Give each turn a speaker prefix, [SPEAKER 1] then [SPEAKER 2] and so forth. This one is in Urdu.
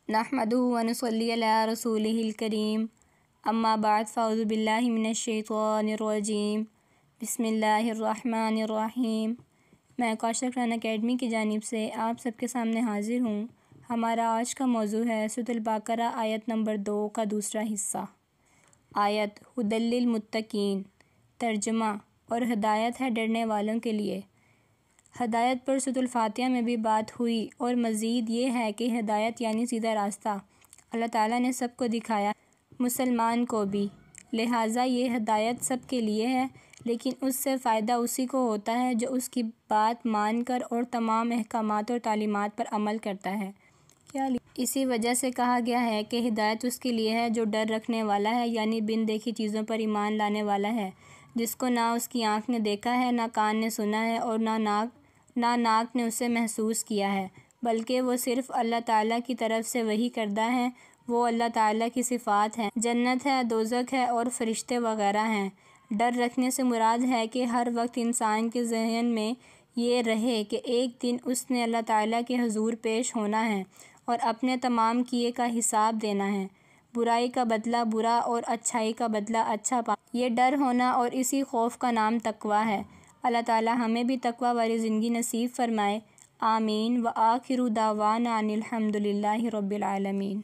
[SPEAKER 1] نحمدہ و نصلی علی رسولہ الکریم اما بعد فاعوذ باللہ من الشیطان الرجیم بسم اللہ الرحمن الرحیم۔ میں کوثر قرآن اکیڈمی کی جانب سے آپ سب کے سامنے حاضر ہوں۔ ہمارا آج کا موضوع ہے سورۃ البقرہ آیت نمبر 2 کا دوسرا حصہ۔ آیت ھدی للمتقین، ترجمہ اور ہدایت ہے ڈرنے والوں کے لیے۔ ہدایت پر سورۃ الفاتحہ میں بھی بات ہوئی، اور مزید یہ ہے کہ ہدایت یعنی سیدھا راستہ اللہ تعالیٰ نے سب کو دکھایا، مسلمان کو بھی، لہٰذا یہ ہدایت سب کے لیے ہے، لیکن اس سے فائدہ اسی کو ہوتا ہے جو اس کی بات مان کر اور تمام احکامات اور تعلیمات پر عمل کرتا ہے۔ اسی وجہ سے کہا گیا ہے کہ ہدایت اس کے لیے ہے جو ڈر رکھنے والا ہے، یعنی بن دیکھی چیزوں پر ایمان لانے والا ہے، جس کو نہ اس کی آنکھ نے دیکھا ہے، نہ کان نے سنا ہے، اور نہ ناک نے اسے محسوس کیا ہے، بلکہ وہ صرف اللہ تعالیٰ کی طرف سے وحی کردہ ہیں۔ وہ اللہ تعالیٰ کی صفات ہیں، جنت ہے، دوزخ ہے اور فرشتے وغیرہ ہیں۔ ڈر رکھنے سے مراد ہے کہ ہر وقت انسان کے ذہن میں یہ رہے کہ ایک دن اس نے اللہ تعالیٰ کے حضور پیش ہونا ہے اور اپنے تمام کیے کا حساب دینا ہے، برائی کا بدلہ برا اور اچھائی کا بدلہ اچھا پانا۔ یہ ڈر ہونا اور اسی خوف کا نام تقویٰ ہے۔ اللہ تعالیٰ ہمیں بھی تقویٰ والی زندگی نصیب فرمائے، آمین۔ وآخر دعوانا ان الحمد للہ رب العالمین۔